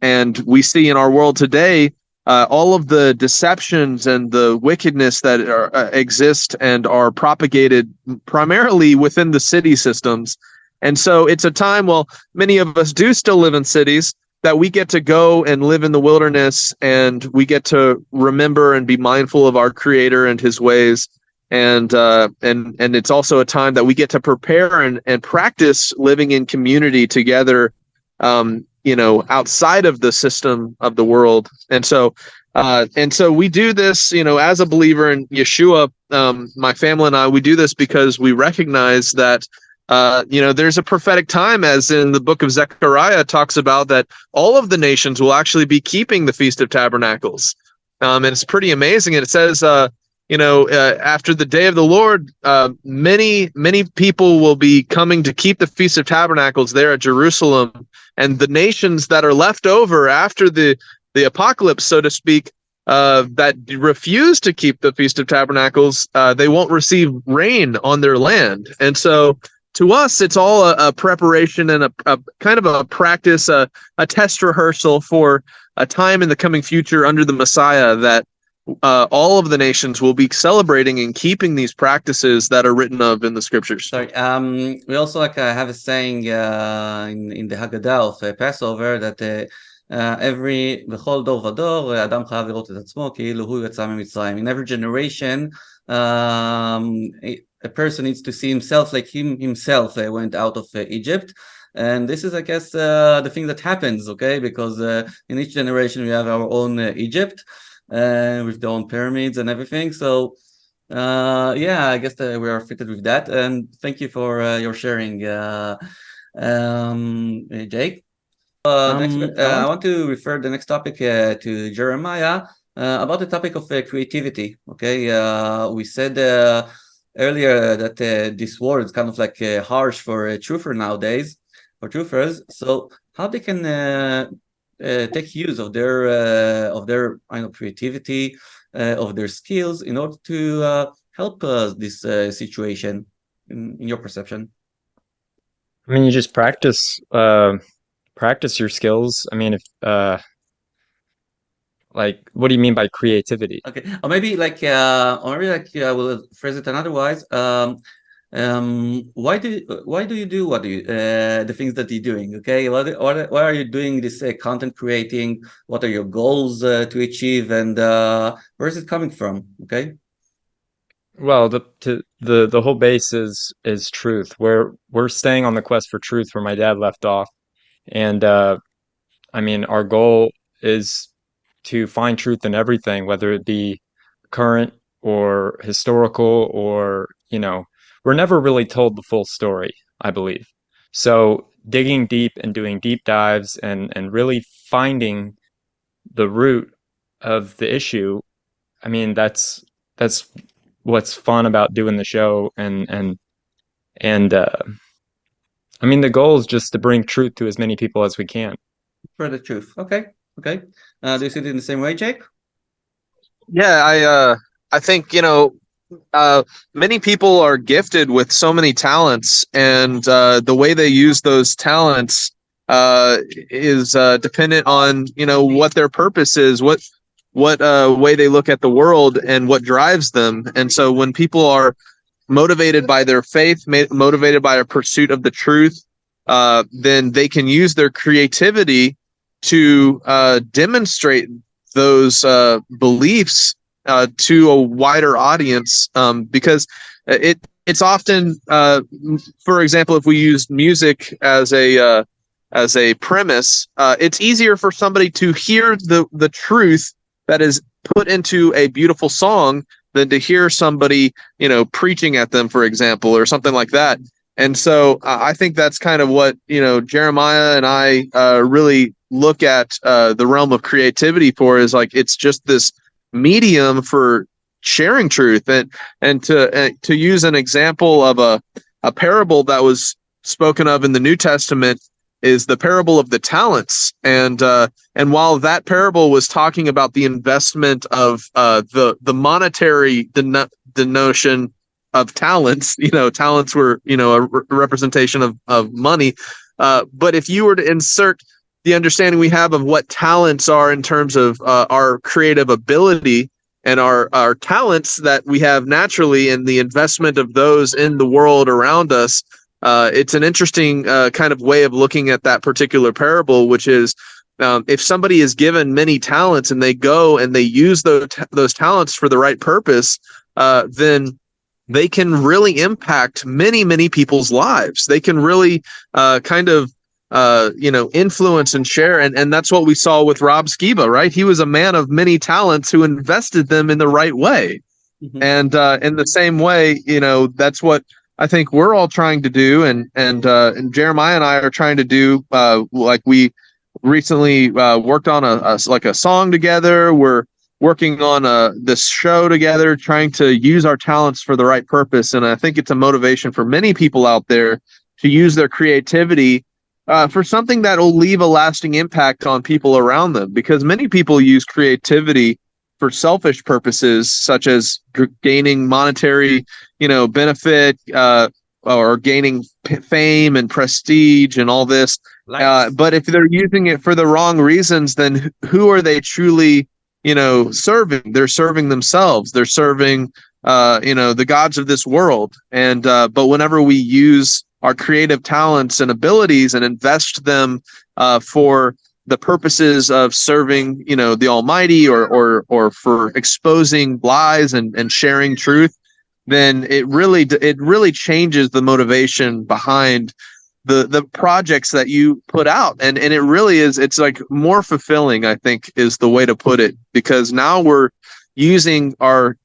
And we see in our world today all of the deceptions and the wickedness that exist and are propagated primarily within the city systems. And so it's a time, many of us do still live in cities, that we get to go and live in the wilderness, and we get to remember and be mindful of our Creator and His ways. And it's also a time that we get to prepare and practice living in community together, outside of the system of the world. And so we do this, as a believer in Yeshua, my family and I, we do this because we recognize that, there's a prophetic time, as in the book of Zechariah talks about, that all of the nations will actually be keeping the Feast of Tabernacles. And it's pretty amazing. And it says, after the day of the Lord, many people will be coming to keep the Feast of Tabernacles there at Jerusalem. And the nations that are left over after the apocalypse, so to speak, that refuse to keep the Feast of Tabernacles, they won't receive rain on their land. And so to us, it's all a preparation and a kind of a practice, a test rehearsal for a time in the coming future under the Messiah that all of the nations will be celebrating and keeping these practices that are written of in the scriptures. Sorry. We also have a saying in the Haggadah of Passover that every בכל דור ודור אדם חייב לראות את עצמו כאילו הוא יצא ממצרים. In every generation, a person needs to see himself like himself went out of Egypt. And this is, I guess, the thing that happens, okay? Because in each generation we have our own Egypt with their own pyramids and everything. So, I guess we are fitted with that. And thank you for your sharing, Jake. I want to refer the next topic to Jeremiah about the topic of creativity. Okay, we said earlier that this word is kind of like harsh for a truther nowadays, for truthers. So how they can take use of their creativity, of their skills in order to help this situation, in your perception? I mean, you just practice your skills. I mean, if what do you mean by creativity? Okay, or maybe I will phrase it otherwise. Why do you do the things that you're doing? Okay, why are you doing this content creating? What are your goals to achieve, and where is it coming from? Okay. Well, the whole base is truth. We're staying on the quest for truth where my dad left off, and I mean, our goal is to find truth in everything, whether it be current or historical, or we're never really told the full story, I believe. So digging deep and doing deep dives and really finding the root of the issue. I mean, that's what's fun about doing the show, and I mean, the goal is just to bring truth to as many people as we can. For the truth. Okay. Do you see it in the same way, Jake? Yeah, I think many people are gifted with so many talents, and the way they use those talents is dependent on what their purpose is, what way they look at the world, and what drives them. And so when people are motivated by their faith, motivated by a pursuit of the truth, then they can use their creativity to demonstrate those beliefs to a wider audience, because it's often, for example, if we use music as a premise, it's easier for somebody to hear the truth that is put into a beautiful song than to hear somebody preaching at them, for example, or something like that. And so I think that's kind of what Jeremiah and I really look at the realm of creativity for, is like it's just this medium for sharing truth. And to use an example of a parable that was spoken of in the New Testament is the parable of the talents. And while that parable was talking about the investment of the monetary denotion of talents, talents were a representation of money, but if you were to insert the understanding we have of what talents are in terms of our creative ability and our talents that we have naturally, and the investment of those in the world around us, it's an interesting kind of way of looking at that particular parable, which is if somebody is given many talents and they go and they use those talents for the right purpose, then they can really impact many people's lives. They can really influence and share. And that's what we saw with Rob Skiba, right? He was a man of many talents who invested them in the right way. Mm-hmm. And in the same way, that's what I think we're all trying to do. And Jeremiah and I are trying to do, like we recently worked on a song together. We're working on this show together, trying to use our talents for the right purpose. And I think it's a motivation for many people out there to use their creativity for something that will leave a lasting impact on people around them, because many people use creativity for selfish purposes, such as gaining monetary, benefit, or gaining fame and prestige and all this. But if they're using it for the wrong reasons, then who are they truly, serving? They're serving themselves. They're serving, the gods of this world. And but whenever we use our creative talents and abilities and invest them for the purposes of serving, the Almighty, or for exposing lies and sharing truth, then it really changes the motivation behind the projects that you put out. And it really is, it's like more fulfilling, I think, is the way to put it, because now we're using our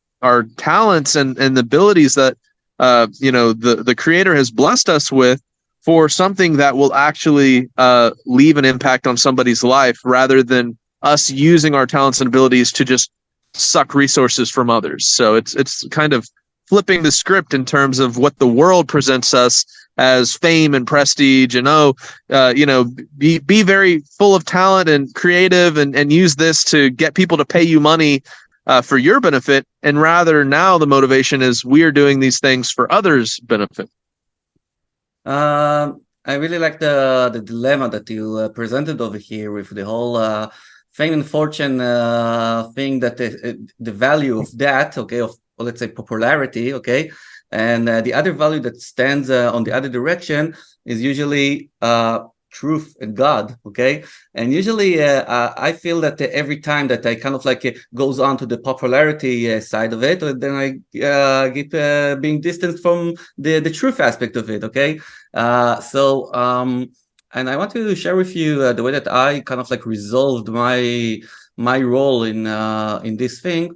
talents and the abilities that the Creator has blessed us with for something that will actually leave an impact on somebody's life, rather than us using our talents and abilities to just suck resources from others. So it's kind of flipping the script in terms of what the world presents us as fame and prestige, and be very full of talent and creative, and use this to get people to pay you money for your benefit. And rather, now the motivation is we're doing these things for others' benefit. I really like the dilemma that you presented over here with the whole fame and fortune thing, that the value of that, okay, of, let's say, popularity, okay, and the other value that stands on the other direction is usually truth and God, okay? And usually I feel that every time that I kind of goes on to the popularity side of it, then I get being distanced from the truth aspect of it, okay? And I want to share with you the way that I kind of resolved my role in this thing.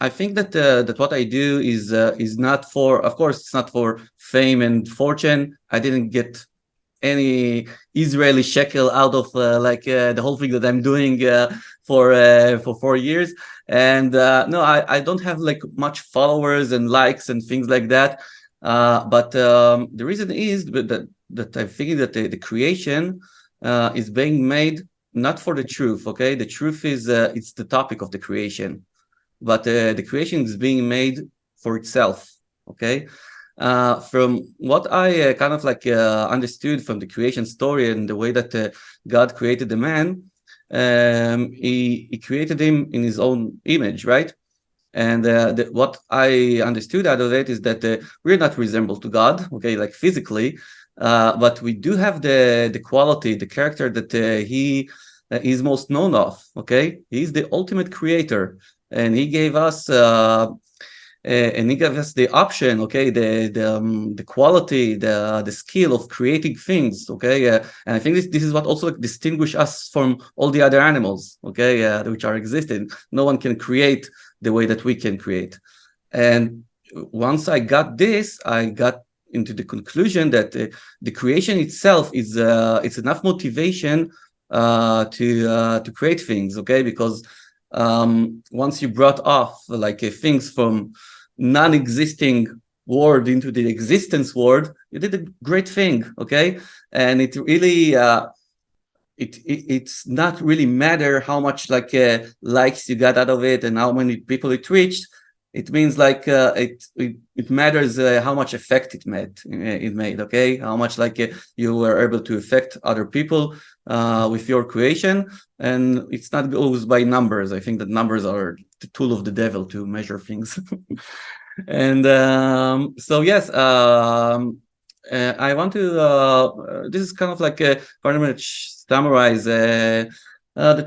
I think that what I do is not for, of course, it's not for fame and fortune. I didn't get any Israeli shekel out of the whole thing that I'm doing for 4 years. And no, I don't have much followers and likes and things like that. But the reason is that I'm thinking that the creation is being made not for the truth. Okay, the truth is it's the topic of the creation. But the creation is being made for itself, okay? From what I kind of understood from the creation story and the way that God created the man, he created him in his own image, right? And what I understood out of it is that we're not resembled to God, okay, physically, but we do have the quality, the character that he is most known of, okay? He's the ultimate creator. And he gave us the option, okay, the quality, the skill of creating things, okay, and I think this is what also distinguishes us from all the other animals, okay, which are existing. No one can create the way that we can create. And once I got this, I got into the conclusion that the creation itself is it's enough motivation to create things, okay, because once you brought off things from non-existing world into the existence world, you did a great thing, okay? And it really it's not really matter how much likes you got out of it and how many people it reached. It means it matters how much effect it made, okay? How much you were able to affect other people with your creation. And it's not goes by numbers. I think that numbers are the tool of the devil to measure things. And so yes, I want to this is kind of very much summarize the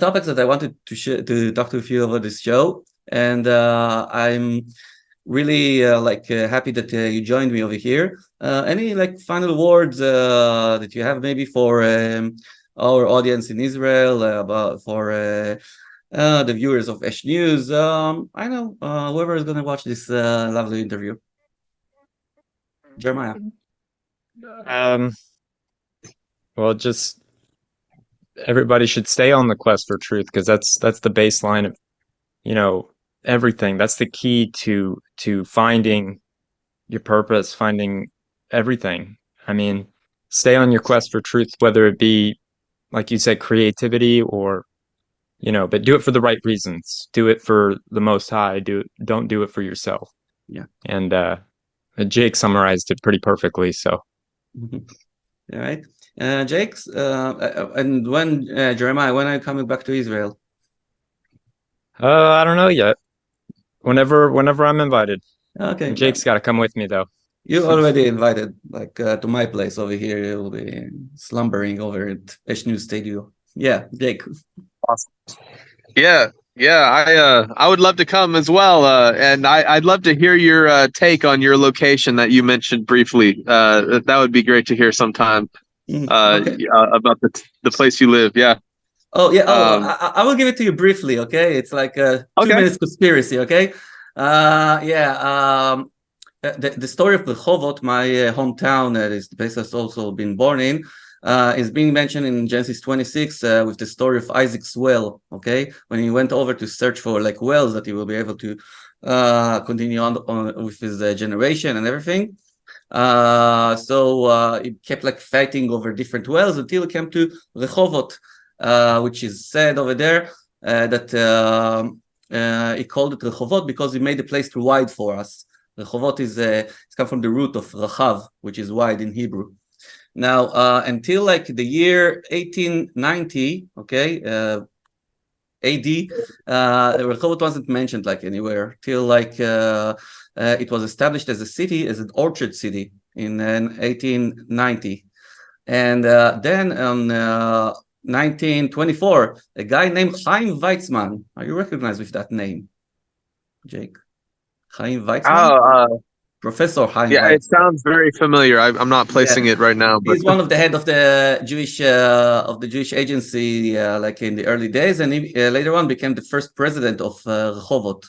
topics that I wanted to talk to you over this show. And I'm really happy that you joined me over here. Any final words that you have maybe for our audience in Israel, for the viewers of Esh News? I know whoever is going to watch this lovely interview. Jeremiah. Well, just everybody should stay on the quest for truth, because that's the baseline of, everything. That's the key to finding your purpose, finding everything. I mean, stay on your quest for truth, whether it be, like you said, creativity or, but do it for the right reasons. Do it for the Most High. Don't do it for yourself. Yeah. And Jake summarized it pretty perfectly. So. All right. Jake's and when Jeremiah, when are you coming back to Israel? I don't know yet. Whenever I'm invited. Okay. Jake's got to come with me though. You already invited, to my place over here. You'll be slumbering over at Esh News Studio. Yeah, Jake. Awesome. Yeah. I would love to come as well, and I'd love to hear your take on your location that you mentioned briefly. That would be great to hear sometime. Okay. About the place you live. Yeah. Oh yeah. I will give it to you briefly. Okay. It's like a 2 minutes conspiracy. Okay. The story of Rehovot, my hometown, is the place I've also been born in, is being mentioned in Genesis 26 with the story of Isaac's well. Okay, when he went over to search for wells that he will be able to continue on with his generation and everything. So he kept fighting over different wells until he came to Rehovot, which is said over there that he called it Rehovot because he made the place too wide for us. Rehovot it's come from the root of Rachav, which is wide in Hebrew. Now, until the year 1890, okay, AD, Rehovot wasn't mentioned anywhere till it was established as a city, as an orchard city in 1890. And then on 1924, a guy named Chaim Weizmann. Are you recognized with that name, Jake? Chaim Weizmann? Professor Chaim Weizmann. It sounds very familiar. I'm not placing it right now. But he's one of the head of the Jewish agency in the early days, and he later on became the first president of Rehovot.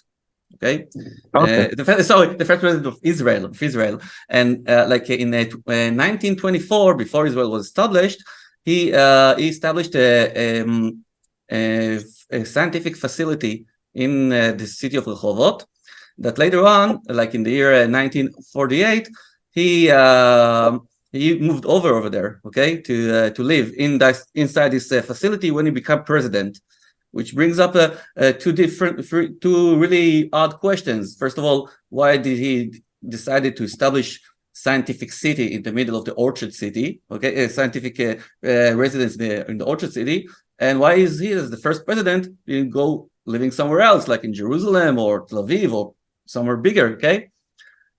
Okay. The first president of Israel. And in 1924, before Israel was established, he established a scientific facility in the city of Rehovot. That later on, in the year 1948, he moved over there, okay, to live inside this facility when he became president, which brings up two really odd questions. First of all, why did he decided to establish scientific city in the middle of the orchard city, okay, a scientific residence in the orchard city, and why is he, as the first president, didn't go living somewhere else, like in Jerusalem or Tel Aviv or somewhere bigger, okay?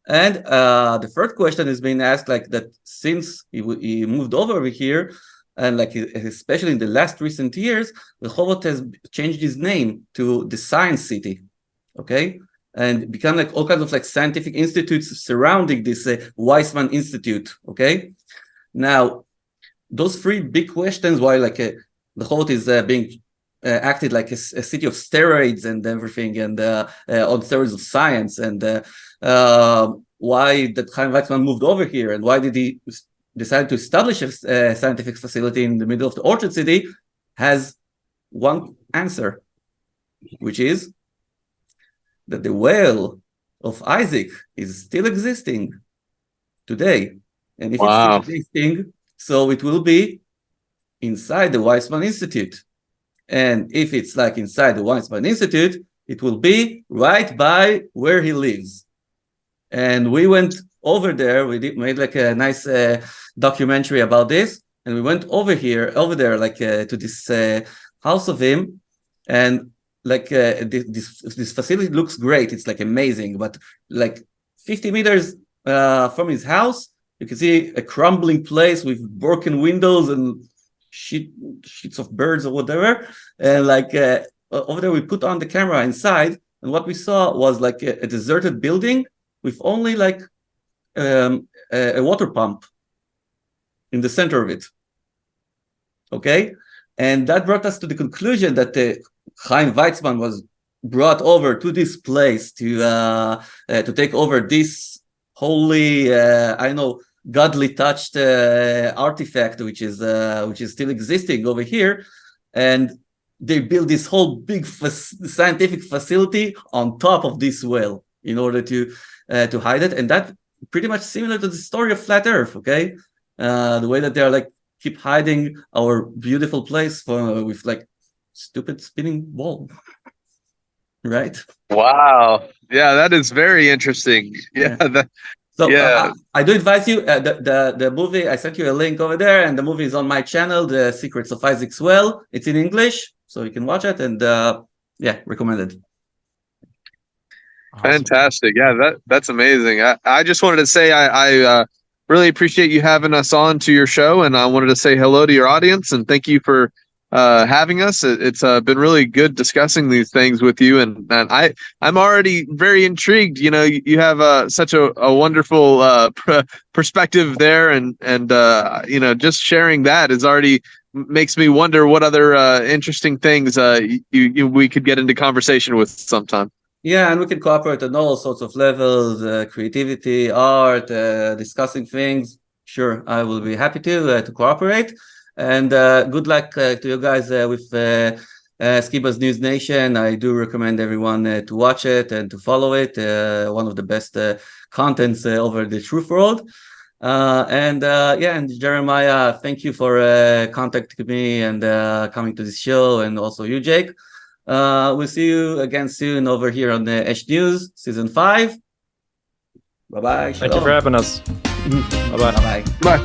And the third question is being asked that since he moved over here, and especially in the last recent years, Rehovot has changed his name to the Science City, okay? And become all kinds of scientific institutes surrounding this Weizmann Institute, okay? Now, those three big questions, why Rehovot is being acted like a city of steroids and everything, and on steroids of science, and why that Chaim Weizmann moved over here, and why did he decide to establish a scientific facility in the middle of the orchard city, has one answer, which is that the well of Isaac is still existing today. And if it's still existing, so it will be inside the Weizmann Institute. And if it's inside the Weizmann Institute, it will be right by where he lives. And we went over there. We made a nice documentary about this, and we went over there, to this house of him, and this facility looks great. It's amazing, but 50 meters from his house, you can see a crumbling place with broken windows and sheets of birds or whatever, and like over there we put on the camera inside, and what we saw was like a deserted building with only like a water pump in the center of it. Okay, and that brought us to the conclusion that Chaim Weizmann was brought over to this place to take over this holy, I know, godly touched artifact, which is still existing over here, and they built this whole big scientific facility on top of this well in order to hide it, and that pretty much similar to the story of Flat Earth. Okay, the way that they are like keep hiding our beautiful place with like stupid spinning ball. Right? Wow. Yeah, that is very interesting. Yeah. I do advise you, the movie, I sent you a link over there, and the movie is on my channel, The Secrets of Isaac's Well. It's in English, so you can watch it, and recommended. Awesome. Fantastic. Yeah, that's amazing. I just wanted to say I really appreciate you having us on to your show, and I wanted to say hello to your audience and thank you for having us. It's been really good discussing these things with you, and I'm already very intrigued. You know, you have such a wonderful perspective there, and you know, just sharing that is already makes me wonder what other interesting things we could get into conversation with sometime. Yeah, and we can cooperate on all sorts of levels, creativity, art, discussing things. Sure, I will be happy to cooperate. And good luck to you guys with Skiba's News Nation. I do recommend everyone to watch it and to follow it. One of the best contents over the truth world. And Jeremiah, thank you for contacting me and coming to this show, and also you, Jake. We'll see you again soon over here on the H News Season 5. Bye-bye. Thank you for having us. Bye-bye. Bye-bye. Bye.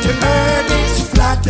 The earth is flat.